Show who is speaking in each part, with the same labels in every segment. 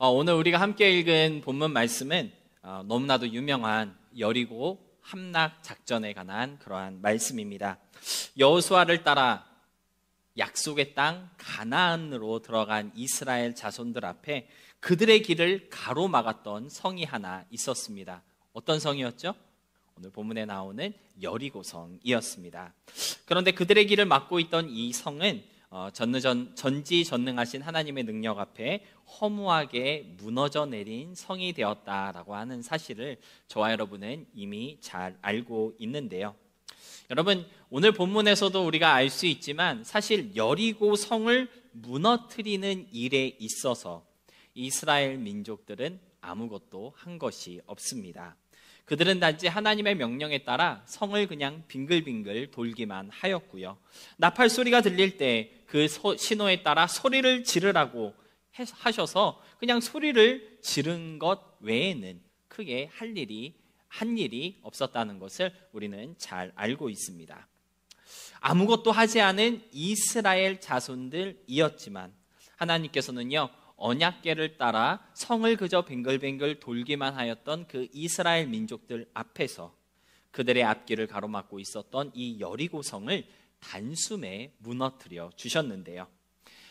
Speaker 1: 오늘 우리가 함께 읽은 본문 말씀은 너무나도 유명한 여리고 함락 작전에 관한 그러한 말씀입니다. 여호수아를 따라 약속의 땅 가나안으로 들어간 이스라엘 자손들 앞에 그들의 길을 가로막았던 성이 하나 있었습니다. 어떤 성이었죠? 오늘 본문에 나오는 여리고성이었습니다. 그런데 그들의 길을 막고 있던 이 성은 전지전능하신 하나님의 능력 앞에 허무하게 무너져 내린 성이 되었다라고 하는 사실을 저와 여러분은 이미 잘 알고 있는데요. 여러분, 오늘 본문에서도 우리가 알 수 있지만 사실 여리고 성을 무너뜨리는 일에 있어서 이스라엘 민족들은 아무것도 한 것이 없습니다. 그들은 단지 하나님의 명령에 따라 성을 그냥 빙글빙글 돌기만 하였고요. 나팔 소리가 들릴 때 그 신호에 따라 소리를 지르라고 하셔서 그냥 소리를 지른 것 외에는 크게 한 일이 없었다는 것을 우리는 잘 알고 있습니다. 아무것도 하지 않은 이스라엘 자손들이었지만 하나님께서는요, 언약궤를 따라 성을 그저 뱅글뱅글 돌기만 하였던 그 이스라엘 민족들 앞에서 그들의 앞길을 가로막고 있었던 이 여리고성을 단숨에 무너뜨려 주셨는데요.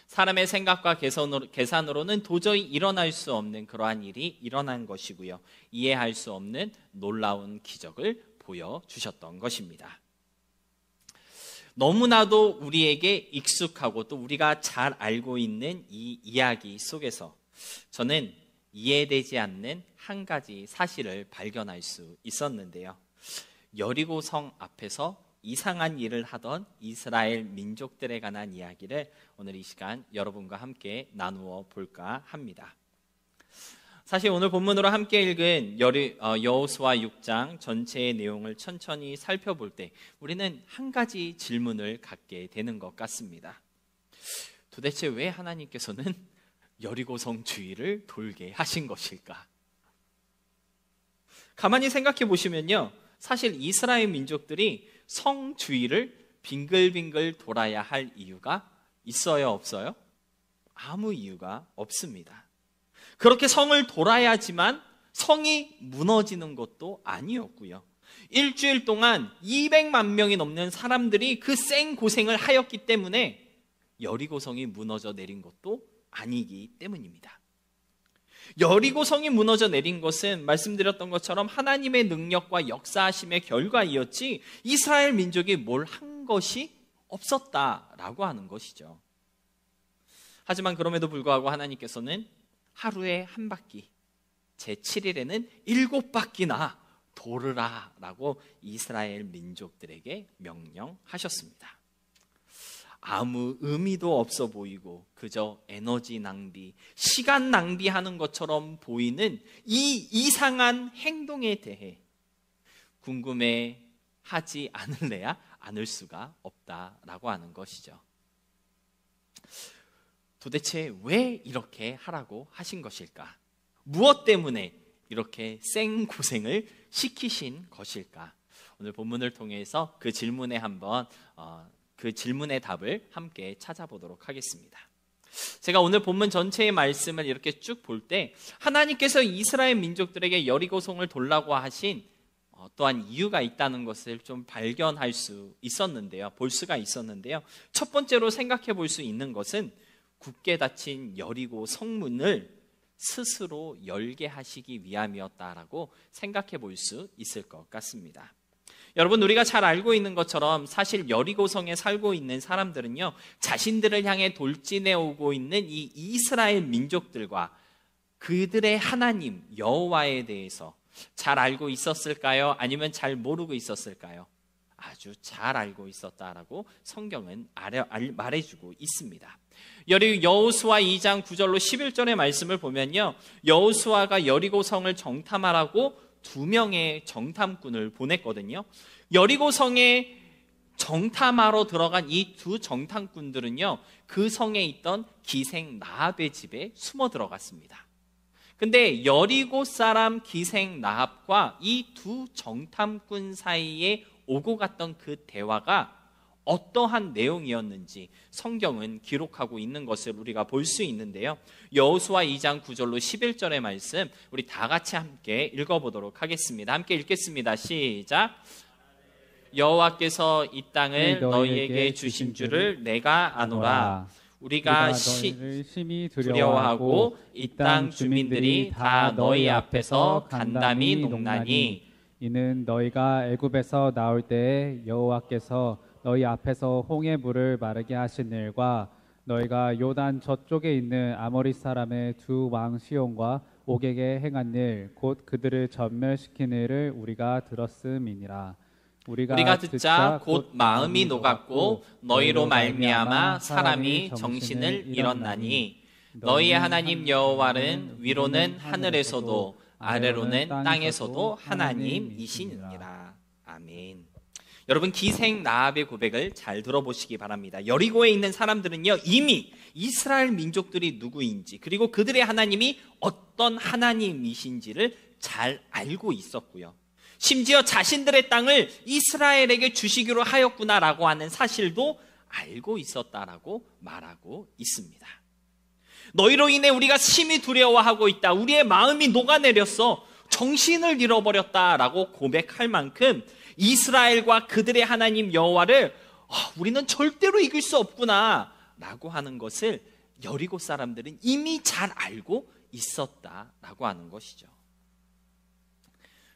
Speaker 1: 사람의 생각과 계산으로는 도저히 일어날 수 없는 그러한 일이 일어난 것이고요. 이해할 수 없는 놀라운 기적을 보여주셨던 것입니다. 너무나도 우리에게 익숙하고 또 우리가 잘 알고 있는 이 이야기 속에서 저는 이해되지 않는 한 가지 사실을 발견할 수 있었는데요. 여리고성 앞에서 이상한 일을 하던 이스라엘 민족들에 관한 이야기를 오늘 이 시간 여러분과 함께 나누어 볼까 합니다. 사실 오늘 본문으로 함께 읽은 여호수아 6장 전체의 내용을 천천히 살펴볼 때 우리는 한 가지 질문을 갖게 되는 것 같습니다. 도대체 왜 하나님께서는 여리고성 주위를 돌게 하신 것일까? 가만히 생각해 보시면요, 사실 이스라엘 민족들이 성 주위를 빙글빙글 돌아야 할 이유가 있어요, 없어요? 아무 이유가 없습니다. 그렇게 성을 돌아야지만 성이 무너지는 것도 아니었고요. 일주일 동안 200만 명이 넘는 사람들이 그 생고생을 하였기 때문에 여리고성이 무너져 내린 것도 아니기 때문입니다. 여리고성이 무너져 내린 것은 말씀드렸던 것처럼 하나님의 능력과 역사하심의 결과이었지 이스라엘 민족이 뭘 한 것이 없었다라고 하는 것이죠. 하지만 그럼에도 불구하고 하나님께서는 하루에 한 바퀴, 제7일에는 7바퀴나 돌으라 라고 이스라엘 민족들에게 명령하셨습니다. 아무 의미도 없어 보이고 그저 에너지 낭비, 시간 낭비하는 것처럼 보이는 이 이상한 행동에 대해 궁금해하지 않을래야 않을 수가 없다라고 하는 것이죠. 도대체 왜 이렇게 하라고 하신 것일까? 무엇 때문에 이렇게 생고생을 시키신 것일까? 오늘 본문을 통해서 그 질문에 그 질문의 답을 함께 찾아보도록 하겠습니다. 제가 오늘 본문 전체의 말씀을 이렇게 쭉 볼 때 하나님께서 이스라엘 민족들에게 여리고성을 돌라고 하신 또한 이유가 있다는 것을 좀 발견할 수 있었는데요. 볼 수가 있었는데요. 첫 번째로 생각해 볼 수 있는 것은 굳게 닫힌 여리고 성문을 스스로 열게 하시기 위함이었다라고 생각해 볼 수 있을 것 같습니다. 여러분, 우리가 잘 알고 있는 것처럼 사실 여리고성에 살고 있는 사람들은요, 자신들을 향해 돌진해 오고 있는 이 이스라엘 민족들과 그들의 하나님 여호와에 대해서 잘 알고 있었을까요? 아니면 잘 모르고 있었을까요? 아주 잘 알고 있었다라고 성경은 말해주고 있습니다. 여호수아 2장 9절로 11절의 말씀을 보면요, 여호수아가 여리고성을 정탐하라고 2명의 정탐꾼을 보냈거든요. 여리고성에 정탐하러 들어간 이 2 정탐꾼들은요, 그 성에 있던 기생 라합의 집에 숨어 들어갔습니다. 근데 여리고 사람 기생 라합과 이 2 정탐꾼 사이에 오고 갔던 그 대화가 어떠한 내용이었는지 성경은 기록하고 있는 것을 우리가 볼 수 있는데요. 여호수아 2장 9절로 11절의 말씀 우리 다 같이 함께 읽어보도록 하겠습니다. 함께 읽겠습니다. 시작. 여호와께서 이 땅을 너희에게 주신 줄을 내가 아노라. 우리가 심히 두려워하고 이 땅 주민들이 다 너희 앞에서 간담이 녹나니
Speaker 2: 이는 너희가 애굽에서 나올 때에 여호와께서 너희 앞에서 홍해 물을 마르게 하신 일과 너희가 요단 저쪽에 있는 아모리 사람의 두 왕 시온과 옥에게 행한 일 곧 그들을 전멸시킨 일을 우리가 들었음이니라. 우리가 듣자 곧 마음이 녹았고 너희로 말미암아 사람이 정신을 잃었나니
Speaker 1: 너희의 하나님 여호와는 위로는 하늘에서도 아래로는 땅에서도 하나님이시니라. 아멘. 여러분, 기생 라합의 고백을 잘 들어보시기 바랍니다. 여리고에 있는 사람들은요, 이미 이스라엘 민족들이 누구인지 그리고 그들의 하나님이 어떤 하나님이신지를 잘 알고 있었고요. 심지어 자신들의 땅을 이스라엘에게 주시기로 하였구나라고 하는 사실도 알고 있었다라고 말하고 있습니다. 너희로 인해 우리가 심히 두려워하고 있다. 우리의 마음이 녹아내렸어. 정신을 잃어버렸다라고 고백할 만큼 이스라엘과 그들의 하나님 여호와를 우리는 절대로 이길 수 없구나 라고 하는 것을 여리고 사람들은 이미 잘 알고 있었다라고 하는 것이죠.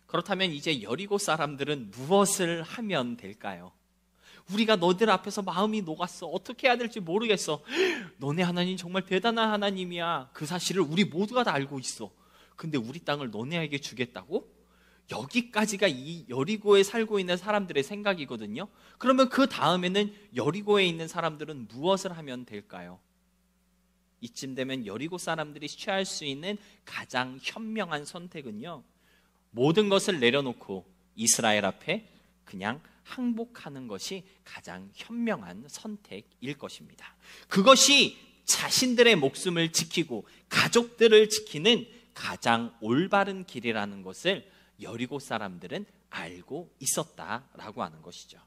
Speaker 1: 그렇다면 이제 여리고 사람들은 무엇을 하면 될까요? 우리가 너희들 앞에서 마음이 녹았어. 어떻게 해야 될지 모르겠어. 너네 하나님 정말 대단한 하나님이야. 그 사실을 우리 모두가 다 알고 있어. 근데 우리 땅을 너네에게 주겠다고? 여기까지가 이 여리고에 살고 있는 사람들의 생각이거든요. 그러면 그 다음에는 여리고에 있는 사람들은 무엇을 하면 될까요? 이쯤 되면 여리고 사람들이 취할 수 있는 가장 현명한 선택은요, 모든 것을 내려놓고 이스라엘 앞에 그냥 항복하는 것이 가장 현명한 선택일 것입니다. 그것이 자신들의 목숨을 지키고 가족들을 지키는 가장 올바른 길이라는 것을 여리고 사람들은 알고 있었다라고 하는 것이죠.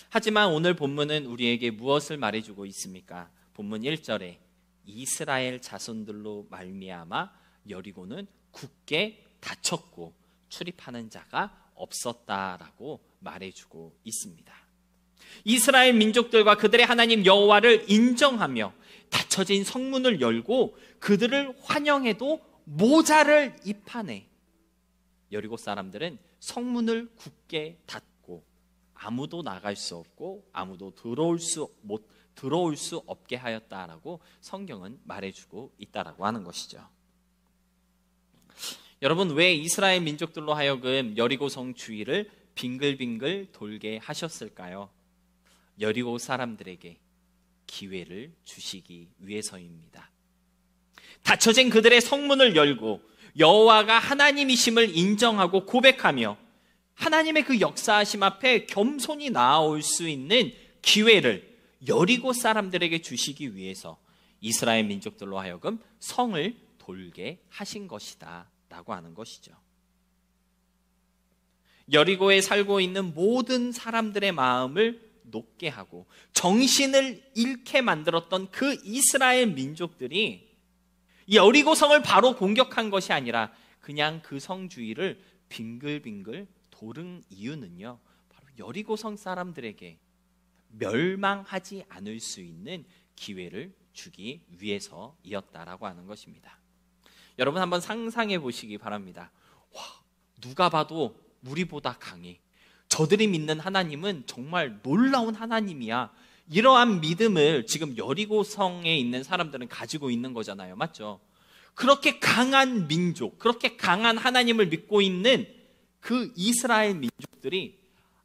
Speaker 1: 하지만 오늘 본문은 우리에게 무엇을 말해주고 있습니까? 본문 1절에 이스라엘 자손들로 말미암아 여리고는 굳게 닫혔고 출입하는 자가 없었다라고 말해주고 있습니다. 이스라엘 민족들과 그들의 하나님 여호와를 인정하며 닫혀진 성문을 열고 그들을 환영해도 모자를 입하네. 여리고 사람들은 성문을 굳게 닫고 아무도 나갈 수 없고 아무도 들어올 수 없게 하였다라고 성경은 말해주고 있다라고 하는 것이죠. 여러분, 왜 이스라엘 민족들로 하여금 여리고성 주위를 빙글빙글 돌게 하셨을까요? 여리고 사람들에게 기회를 주시기 위해서입니다. 닫혀진 그들의 성문을 열고 여호와가 하나님이심을 인정하고 고백하며 하나님의 그 역사하심 앞에 겸손히 나아올 수 있는 기회를 여리고 사람들에게 주시기 위해서 이스라엘 민족들로 하여금 성을 돌게 하신 것이다 라고 하는 것이죠. 여리고에 살고 있는 모든 사람들의 마음을 녹게 하고 정신을 잃게 만들었던 그 이스라엘 민족들이 여리고 성을 바로 공격한 것이 아니라 그냥 그 성 주위를 빙글빙글 도른 이유는요, 바로 여리고 성 사람들에게 멸망하지 않을 수 있는 기회를 주기 위해서이었다라고 하는 것입니다. 여러분, 한번 상상해 보시기 바랍니다. 와, 누가 봐도 우리보다 강해. 저들이 믿는 하나님은 정말 놀라운 하나님이야. 이러한 믿음을 지금 여리고 성에 있는 사람들은 가지고 있는 거잖아요. 맞죠? 그렇게 강한 민족, 그렇게 강한 하나님을 믿고 있는 그 이스라엘 민족들이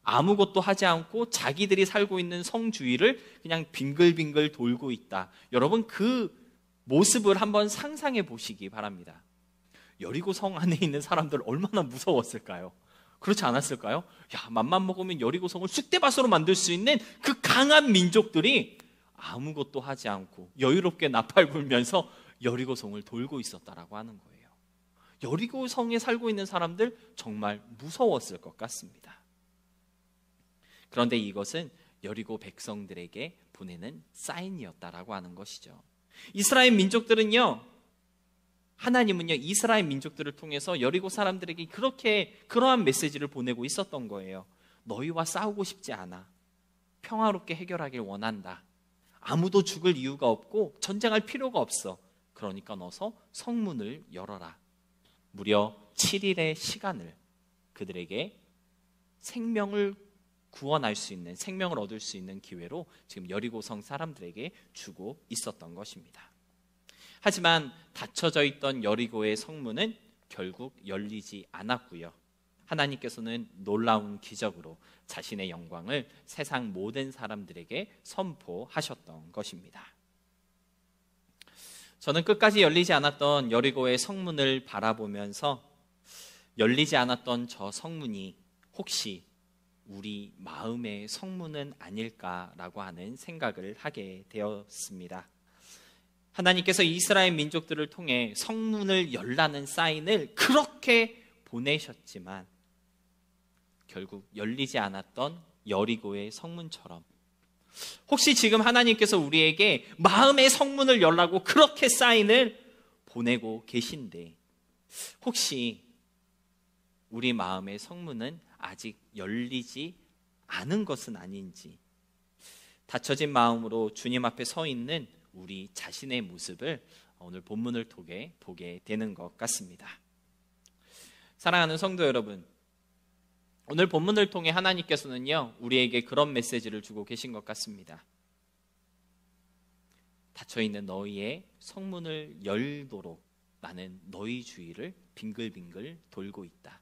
Speaker 1: 아무것도 하지 않고 자기들이 살고 있는 성 주위를 그냥 빙글빙글 돌고 있다. 여러분, 그 모습을 한번 상상해 보시기 바랍니다. 여리고 성 안에 있는 사람들 얼마나 무서웠을까요? 그렇지 않았을까요? 야, 맘만 먹으면 여리고 성을 쑥대밭으로 만들 수 있는 그 강한 민족들이 아무것도 하지 않고 여유롭게 나팔 불면서 여리고 성을 돌고 있었다라고 하는 거예요. 여리고 성에 살고 있는 사람들 정말 무서웠을 것 같습니다. 그런데 이것은 여리고 백성들에게 보내는 사인이었다라고 하는 것이죠. 이스라엘 민족들은요, 하나님은요, 이스라엘 민족들을 통해서 여리고 사람들에게 그러한 메시지를 보내고 있었던 거예요. 너희와 싸우고 싶지 않아. 평화롭게 해결하길 원한다. 아무도 죽을 이유가 없고 전쟁할 필요가 없어. 그러니까 어서 성문을 열어라. 무려 7일의 시간을 그들에게 생명을 구원할 수 있는, 생명을 얻을 수 있는 기회로 지금 여리고성 사람들에게 주고 있었던 것입니다. 하지만 닫혀져 있던 여리고의 성문은 결국 열리지 않았고요. 하나님께서는 놀라운 기적으로 자신의 영광을 세상 모든 사람들에게 선포하셨던 것입니다. 저는 끝까지 열리지 않았던 여리고의 성문을 바라보면서 열리지 않았던 저 성문이 혹시 우리 마음의 성문은 아닐까라고 하는 생각을 하게 되었습니다. 하나님께서 이스라엘 민족들을 통해 성문을 열라는 사인을 그렇게 보내셨지만 결국 열리지 않았던 여리고의 성문처럼 혹시 지금 하나님께서 우리에게 마음의 성문을 열라고 그렇게 사인을 보내고 계신데 혹시 우리 마음의 성문은 아직 열리지 않은 것은 아닌지, 닫혀진 마음으로 주님 앞에 서 있는 우리 자신의 모습을 오늘 본문을 통해 보게 되는 것 같습니다. 사랑하는 성도 여러분, 오늘 본문을 통해 하나님께서는요, 우리에게 그런 메시지를 주고 계신 것 같습니다. 닫혀있는 너희의 성문을 열도록 나는 너희 주위를 빙글빙글 돌고 있다.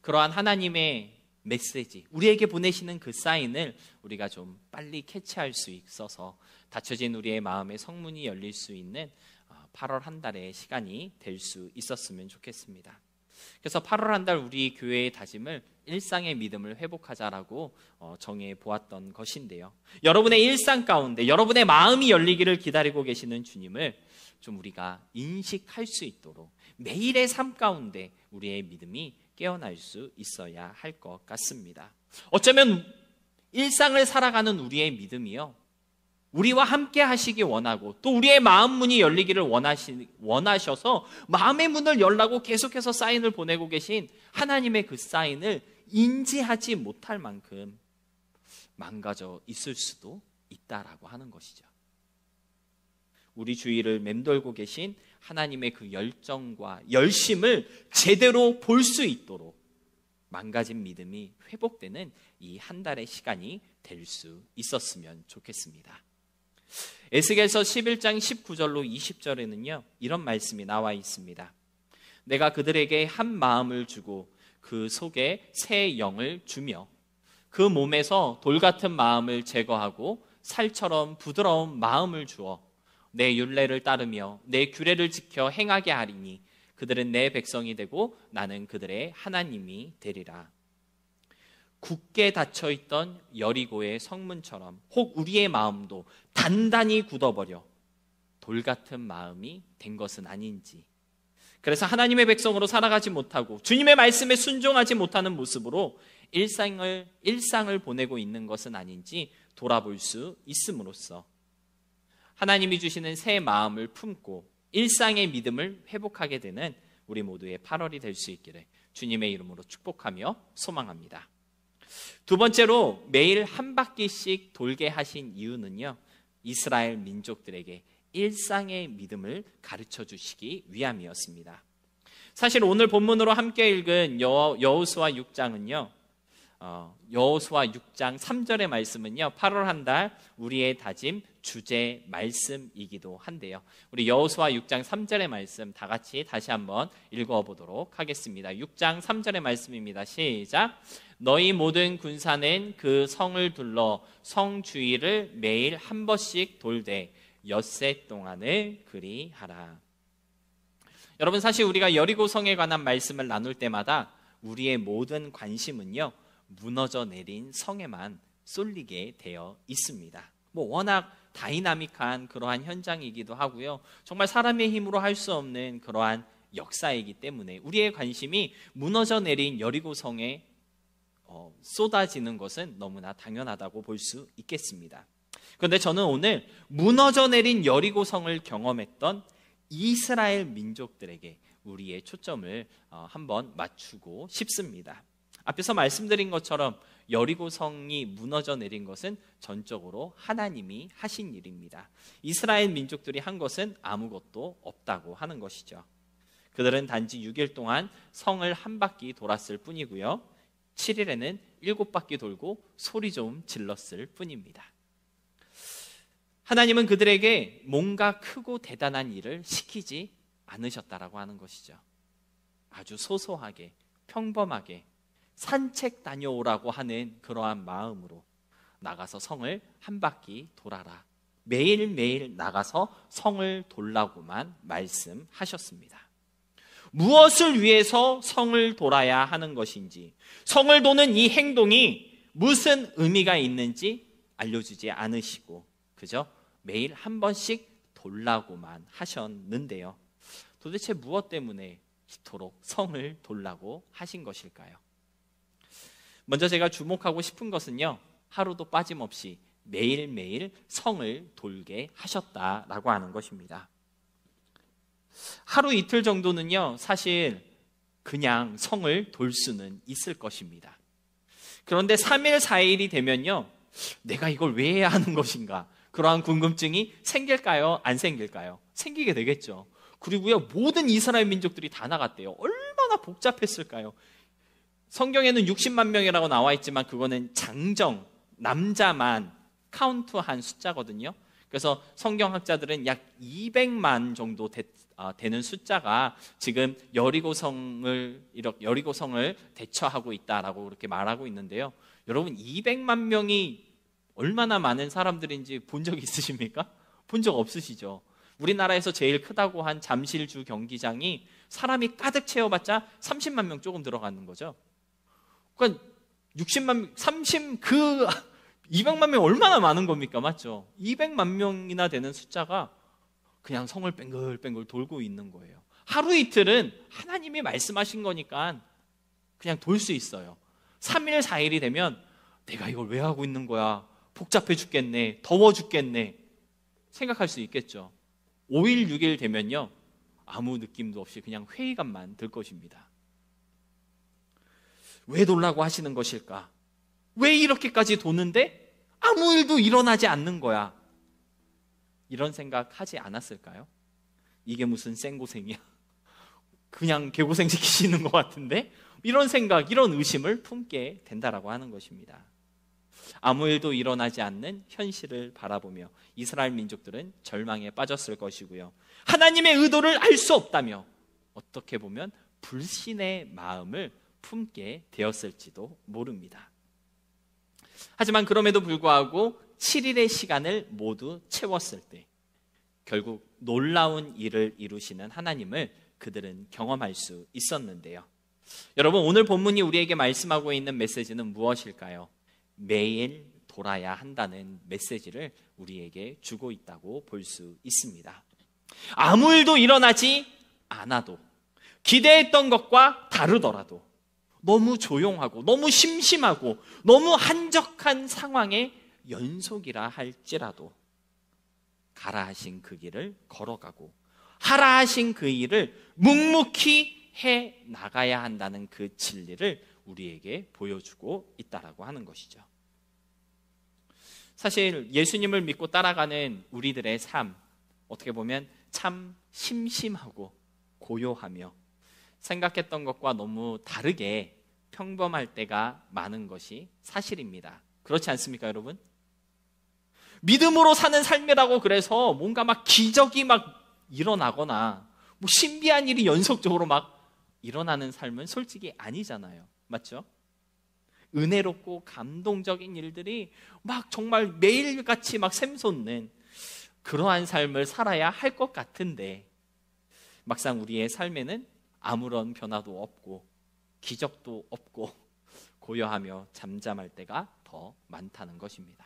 Speaker 1: 그러한 하나님의 메시지, 우리에게 보내시는 그 사인을 우리가 좀 빨리 캐치할 수 있어서 닫혀진 우리의 마음의 성문이 열릴 수 있는 8월 한 달의 시간이 될 수 있었으면 좋겠습니다. 그래서 8월 한 달 우리 교회의 다짐을 일상의 믿음을 회복하자라고 정해 보았던 것인데요. 여러분의 일상 가운데 여러분의 마음이 열리기를 기다리고 계시는 주님을 좀 우리가 인식할 수 있도록 매일의 삶 가운데 우리의 믿음이 깨어날 수 있어야 할 것 같습니다. 어쩌면 일상을 살아가는 우리의 믿음이요, 우리와 함께 하시기 원하고 또 우리의 마음 문이 열리기를 원하셔서 마음의 문을 열라고 계속해서 사인을 보내고 계신 하나님의 그 사인을 인지하지 못할 만큼 망가져 있을 수도 있다라고 하는 것이죠. 우리 주위를 맴돌고 계신 하나님의 그 열정과 열심을 제대로 볼 수 있도록 망가진 믿음이 회복되는 이 한 달의 시간이 될 수 있었으면 좋겠습니다. 에스겔서 11장 19절로 20절에는요 이런 말씀이 나와 있습니다. 내가 그들에게 한 마음을 주고 그 속에 새 영을 주며 그 몸에서 돌 같은 마음을 제거하고 살처럼 부드러운 마음을 주어 내 율례를 따르며 내 규례를 지켜 행하게 하리니 그들은 내 백성이 되고 나는 그들의 하나님이 되리라. 굳게 닫혀있던 여리고의 성문처럼 혹 우리의 마음도 단단히 굳어버려 돌 같은 마음이 된 것은 아닌지, 그래서 하나님의 백성으로 살아가지 못하고 주님의 말씀에 순종하지 못하는 모습으로 일상을 보내고 있는 것은 아닌지 돌아볼 수 있음으로써 하나님이 주시는 새 마음을 품고 일상의 믿음을 회복하게 되는 우리 모두의 8월이 될 수 있기를 주님의 이름으로 축복하며 소망합니다. 두 번째로 매일 한 바퀴씩 돌게 하신 이유는요, 이스라엘 민족들에게 일상의 믿음을 가르쳐 주시기 위함이었습니다. 사실 오늘 본문으로 함께 읽은 여호수아 6장은요, 여호수아 6장 3절의 말씀은요 8월 한 달 우리의 다짐 주제 말씀이기도 한데요. 우리 여호수아 6장 3절의 말씀 다 같이 다시 한번 읽어보도록 하겠습니다. 6장 3절의 말씀입니다. 시작. 너희 모든 군사는 그 성을 둘러 성 주위를 매일 한 번씩 돌되 엿새 동안을 그리하라. 여러분, 사실 우리가 여리고 성에 관한 말씀을 나눌 때마다 우리의 모든 관심은요 무너져 내린 성에만 쏠리게 되어 있습니다. 워낙 다이나믹한 그러한 현장이기도 하고요, 정말 사람의 힘으로 할 수 없는 그러한 역사이기 때문에 우리의 관심이 무너져 내린 여리고 성에 쏟아지는 것은 너무나 당연하다고 볼 수 있겠습니다. 그런데 저는 오늘 무너져 내린 여리고성을 경험했던 이스라엘 민족들에게 우리의 초점을 한번 맞추고 싶습니다. 앞에서 말씀드린 것처럼 여리고성이 무너져 내린 것은 전적으로 하나님이 하신 일입니다. 이스라엘 민족들이 한 것은 아무것도 없다고 하는 것이죠. 그들은 단지 6일 동안 성을 한 바퀴 돌았을 뿐이고요. 7일에는 7바퀴 돌고 소리 좀 질렀을 뿐입니다. 하나님은 그들에게 뭔가 크고 대단한 일을 시키지 않으셨다라고 하는 것이죠. 아주 소소하게, 평범하게 산책 다녀오라고 하는 그러한 마음으로 나가서 성을 한 바퀴 돌아라. 매일매일 나가서 성을 돌라고만 말씀하셨습니다. 무엇을 위해서 성을 돌아야 하는 것인지, 성을 도는 이 행동이 무슨 의미가 있는지 알려주지 않으시고 그저 매일 한 번씩 돌라고만 하셨는데요. 도대체 무엇 때문에 이토록 성을 돌라고 하신 것일까요? 먼저 제가 주목하고 싶은 것은요, 하루도 빠짐없이 매일매일 성을 돌게 하셨다라고 하는 것입니다. 하루 이틀 정도는요, 사실 그냥 성을 돌 수는 있을 것입니다. 그런데 3일, 4일이 되면요, 내가 이걸 왜 해야 하는 것인가? 그러한 궁금증이 생길까요? 안 생길까요? 생기게 되겠죠. 그리고요, 모든 이스라엘 민족들이 다 나갔대요. 얼마나 복잡했을까요? 성경에는 60만 명이라고 나와 있지만 그거는 장정, 남자만 카운트한 숫자거든요. 그래서 성경학자들은 약 200만 정도 되는 숫자가 지금 여리고성을 대처하고 있다라고 그렇게 말하고 있는데요. 여러분, 200만 명이 얼마나 많은 사람들인지 본 적 있으십니까? 본 적 없으시죠? 우리나라에서 제일 크다고 한 잠실주 경기장이 사람이 가득 채워봤자 30만 명 조금 들어가는 거죠. 그러니까 200만 명 얼마나 많은 겁니까? 맞죠? 200만 명이나 되는 숫자가 그냥 성을 뺑글뺑글 돌고 있는 거예요. 하루 이틀은 하나님이 말씀하신 거니까 그냥 돌 수 있어요. 3일, 4일이 되면 내가 이걸 왜 하고 있는 거야? 복잡해 죽겠네. 더워 죽겠네. 생각할 수 있겠죠. 5일, 6일 되면요, 아무 느낌도 없이 그냥 회의감만 들 것입니다. 왜 돌라고 하시는 것일까? 왜 이렇게까지 도는데 아무 일도 일어나지 않는 거야? 이런 생각 하지 않았을까요? 이게 무슨 생고생이야? 그냥 개고생 시키시는 것 같은데? 이런 생각, 이런 의심을 품게 된다라고 하는 것입니다. 아무 일도 일어나지 않는 현실을 바라보며 이스라엘 민족들은 절망에 빠졌을 것이고요. 하나님의 의도를 알 수 없다며 어떻게 보면 불신의 마음을 품게 되었을지도 모릅니다. 하지만 그럼에도 불구하고 7일의 시간을 모두 채웠을 때 결국 놀라운 일을 이루시는 하나님을 그들은 경험할 수 있었는데요. 여러분, 오늘 본문이 우리에게 말씀하고 있는 메시지는 무엇일까요? 매일 돌아야 한다는 메시지를 우리에게 주고 있다고 볼 수 있습니다. 아무 일도 일어나지 않아도, 기대했던 것과 다르더라도, 너무 조용하고 너무 심심하고 너무 한적한 상황의 연속이라 할지라도 가라 하신 그 길을 걸어가고 하라 하신 그 일을 묵묵히 해 나가야 한다는 그 진리를 우리에게 보여주고 있다라고 하는 것이죠. 사실 예수님을 믿고 따라가는 우리들의 삶, 어떻게 보면 참 심심하고 고요하며 생각했던 것과 너무 다르게 평범할 때가 많은 것이 사실입니다. 그렇지 않습니까, 여러분? 믿음으로 사는 삶이라고 그래서 뭔가 막 기적이 막 일어나거나 뭐 신비한 일이 연속적으로 막 일어나는 삶은 솔직히 아니잖아요. 맞죠? 은혜롭고 감동적인 일들이 막 정말 매일같이 막 샘솟는 그러한 삶을 살아야 할 것 같은데 막상 우리의 삶에는 아무런 변화도 없고 기적도 없고 고요하며 잠잠할 때가 더 많다는 것입니다.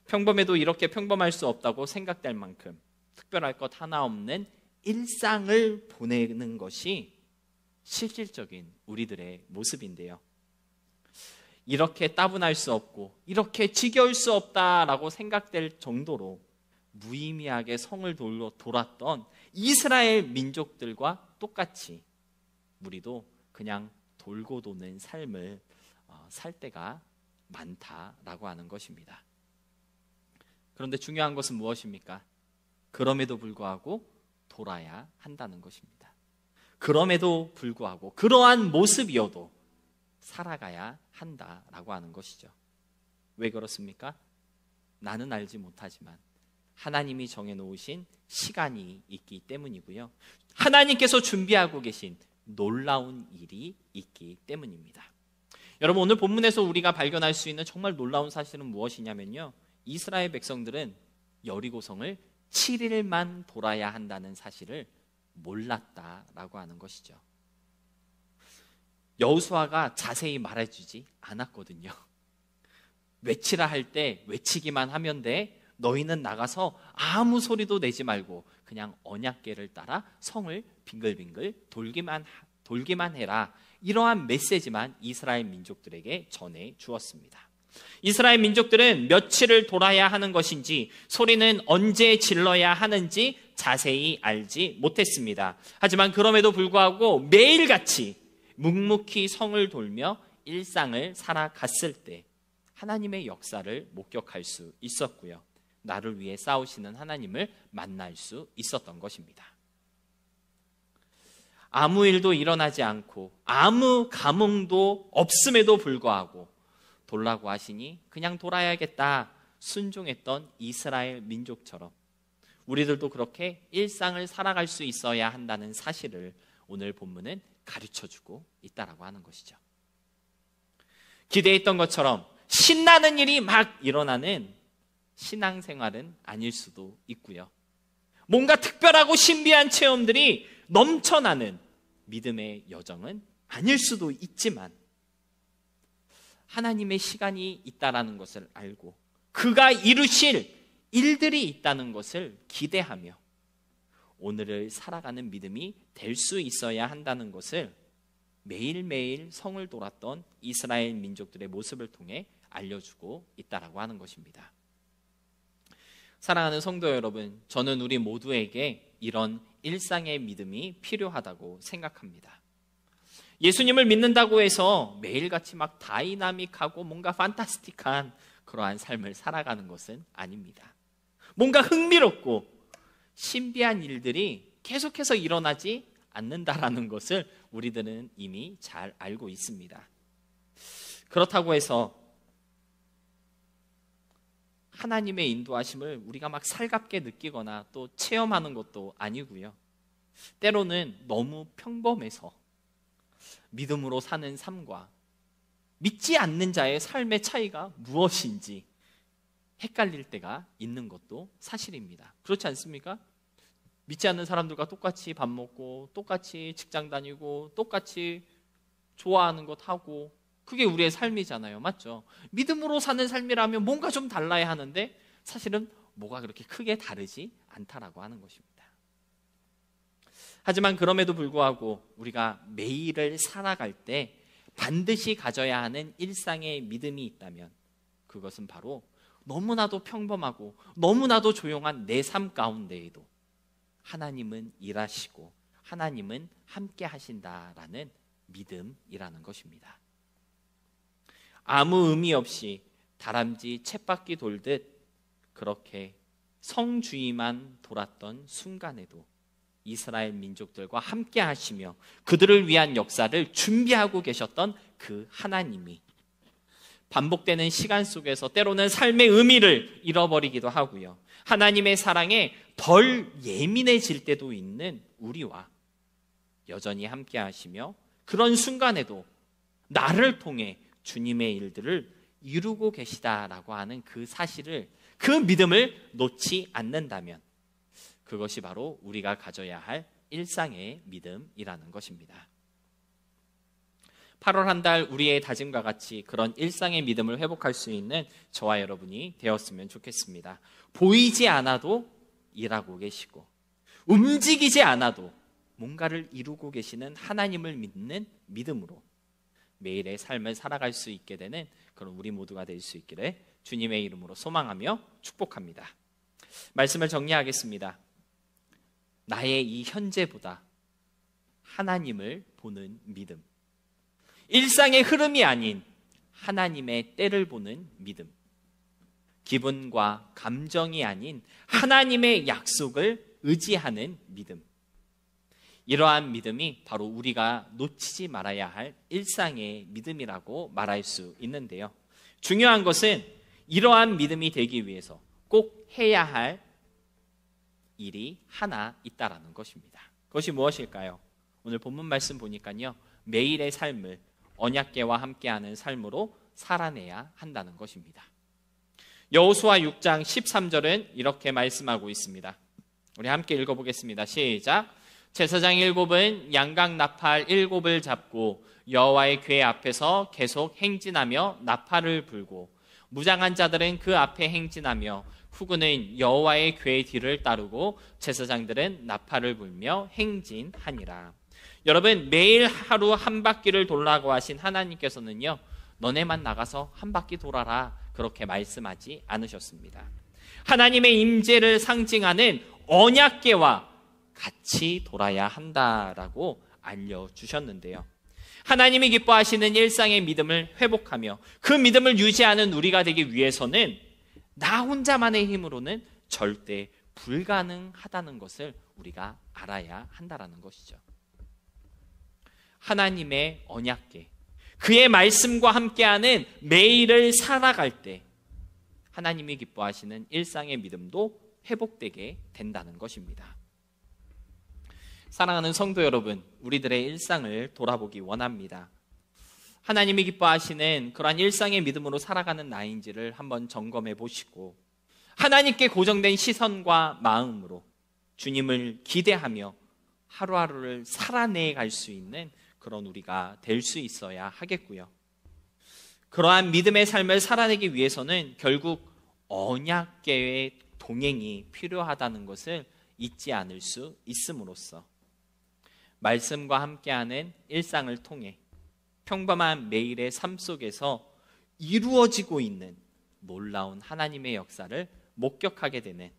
Speaker 1: 평범해도 이렇게 평범할 수 없다고 생각될 만큼 특별할 것 하나 없는 일상을 보내는 것이 실질적인 우리들의 모습인데요. 이렇게 따분할 수 없고 이렇게 지겨울 수 없다라고 생각될 정도로 무의미하게 성을 돌았던 이스라엘 민족들과 똑같이 우리도 그냥 돌고 도는 삶을 살 때가 많다라고 하는 것입니다. 그런데 중요한 것은 무엇입니까? 그럼에도 불구하고 돌아야 한다는 것입니다. 그럼에도 불구하고 그러한 모습이어도 살아가야 한다라고 하는 것이죠. 왜 그렇습니까? 나는 알지 못하지만 하나님이 정해놓으신 시간이 있기 때문이고요. 하나님께서 준비하고 계신 놀라운 일이 있기 때문입니다. 여러분, 오늘 본문에서 우리가 발견할 수 있는 정말 놀라운 사실은 무엇이냐면요, 이스라엘 백성들은 여리고성을 7일만 돌아야 한다는 사실을 몰랐다라고 하는 것이죠. 여호수아가 자세히 말해주지 않았거든요. 외치라 할 때 외치기만 하면 돼. 너희는 나가서 아무 소리도 내지 말고 그냥 언약궤를 따라 성을 빙글빙글 돌기만 해라. 이러한 메시지만 이스라엘 민족들에게 전해 주었습니다. 이스라엘 민족들은 며칠을 돌아야 하는 것인지, 소리는 언제 질러야 하는지 자세히 알지 못했습니다. 하지만 그럼에도 불구하고 매일같이 묵묵히 성을 돌며 일상을 살아갔을 때 하나님의 역사를 목격할 수 있었고요, 나를 위해 싸우시는 하나님을 만날 수 있었던 것입니다. 아무 일도 일어나지 않고 아무 감흥도 없음에도 불구하고 돌라고 하시니 그냥 돌아야겠다 순종했던 이스라엘 민족처럼 우리들도 그렇게 일상을 살아갈 수 있어야 한다는 사실을 오늘 본문은 가르쳐주고 있다라고 하는 것이죠. 기대했던 것처럼 신나는 일이 막 일어나는 신앙생활은 아닐 수도 있고요, 뭔가 특별하고 신비한 체험들이 넘쳐나는 믿음의 여정은 아닐 수도 있지만 하나님의 시간이 있다라는 것을 알고 그가 이루실 일들이 있다는 것을 기대하며 오늘을 살아가는 믿음이 될 수 있어야 한다는 것을 매일매일 성을 돌았던 이스라엘 민족들의 모습을 통해 알려주고 있다라고 하는 것입니다. 사랑하는 성도 여러분, 저는 우리 모두에게 이런 일상의 믿음이 필요하다고 생각합니다. 예수님을 믿는다고 해서 매일같이 막 다이나믹하고 뭔가 판타스틱한 그러한 삶을 살아가는 것은 아닙니다. 뭔가 흥미롭고 신비한 일들이 계속해서 일어나지 않는다라는 것을 우리들은 이미 잘 알고 있습니다. 그렇다고 해서 하나님의 인도하심을 우리가 막 살갑게 느끼거나 또 체험하는 것도 아니고요, 때로는 너무 평범해서 믿음으로 사는 삶과 믿지 않는 자의 삶의 차이가 무엇인지 헷갈릴 때가 있는 것도 사실입니다. 그렇지 않습니까? 믿지 않는 사람들과 똑같이 밥 먹고 똑같이 직장 다니고 똑같이 좋아하는 것 하고 그게 우리의 삶이잖아요. 맞죠? 믿음으로 사는 삶이라면 뭔가 좀 달라야 하는데 사실은 뭐가 그렇게 크게 다르지 않다라고 하는 것입니다. 하지만 그럼에도 불구하고 우리가 매일을 살아갈 때 반드시 가져야 하는 일상의 믿음이 있다면 그것은 바로 너무나도 평범하고 너무나도 조용한 내 삶 가운데에도 하나님은 일하시고 하나님은 함께 하신다라는 믿음이라는 것입니다. 아무 의미 없이 다람쥐 쳇바퀴 돌듯 그렇게 성주의만 돌았던 순간에도 이스라엘 민족들과 함께 하시며 그들을 위한 역사를 준비하고 계셨던 그 하나님이 반복되는 시간 속에서 때로는 삶의 의미를 잃어버리기도 하고요, 하나님의 사랑에 덜 예민해질 때도 있는 우리와 여전히 함께 하시며 그런 순간에도 나를 통해 주님의 일들을 이루고 계시다라고 하는 그 사실을, 그 믿음을 놓지 않는다면 그것이 바로 우리가 가져야 할 일상의 믿음이라는 것입니다. 8월 한 달 우리의 다짐과 같이 그런 일상의 믿음을 회복할 수 있는 저와 여러분이 되었으면 좋겠습니다. 보이지 않아도 일하고 계시고 움직이지 않아도 뭔가를 이루고 계시는 하나님을 믿는 믿음으로 매일의 삶을 살아갈 수 있게 되는 그런 우리 모두가 될 수 있기를 주님의 이름으로 소망하며 축복합니다. 말씀을 정리하겠습니다. 나의 이 현재보다 하나님을 보는 믿음, 일상의 흐름이 아닌 하나님의 때를 보는 믿음, 기분과 감정이 아닌 하나님의 약속을 의지하는 믿음, 이러한 믿음이 바로 우리가 놓치지 말아야 할 일상의 믿음이라고 말할 수 있는데요. 중요한 것은 이러한 믿음이 되기 위해서 꼭 해야 할 일이 하나 있다라는 것입니다. 그것이 무엇일까요? 오늘 본문 말씀 보니까요, 매일의 삶을 언약궤와 함께하는 삶으로 살아내야 한다는 것입니다. 여호수아 6장 13절은 이렇게 말씀하고 있습니다. 우리 함께 읽어보겠습니다. 시작. 제사장 7은 양각 나팔 7을 잡고 여호와의 궤 앞에서 계속 행진하며 나팔을 불고 무장한 자들은 그 앞에 행진하며 후군은 여호와의 궤 뒤를 따르고 제사장들은 나팔을 불며 행진하니라. 여러분, 매일 하루 한 바퀴를 돌라고 하신 하나님께서는요, 너네만 나가서 한 바퀴 돌아라 그렇게 말씀하지 않으셨습니다. 하나님의 임재를 상징하는 언약궤와 같이 돌아야 한다라고 알려주셨는데요. 하나님이 기뻐하시는 일상의 믿음을 회복하며 그 믿음을 유지하는 우리가 되기 위해서는 나 혼자만의 힘으로는 절대 불가능하다는 것을 우리가 알아야 한다는 것이죠. 하나님의 언약궤, 그의 말씀과 함께하는 매일을 살아갈 때 하나님이 기뻐하시는 일상의 믿음도 회복되게 된다는 것입니다. 사랑하는 성도 여러분, 우리들의 일상을 돌아보기 원합니다. 하나님이 기뻐하시는 그러한 일상의 믿음으로 살아가는 나인지를 한번 점검해 보시고 하나님께 고정된 시선과 마음으로 주님을 기대하며 하루하루를 살아내 갈 수 있는 그런 우리가 될 수 있어야 하겠고요. 그러한 믿음의 삶을 살아내기 위해서는 결국 언약궤의 동행이 필요하다는 것을 잊지 않을 수 있음으로써 말씀과 함께하는 일상을 통해 평범한 매일의 삶 속에서 이루어지고 있는 놀라운 하나님의 역사를 목격하게 되는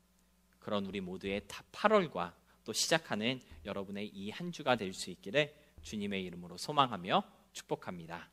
Speaker 1: 그런 우리 모두의 8월과 또 시작하는 여러분의 이 한 주가 될 수 있기를 주님의 이름으로 소망하며 축복합니다.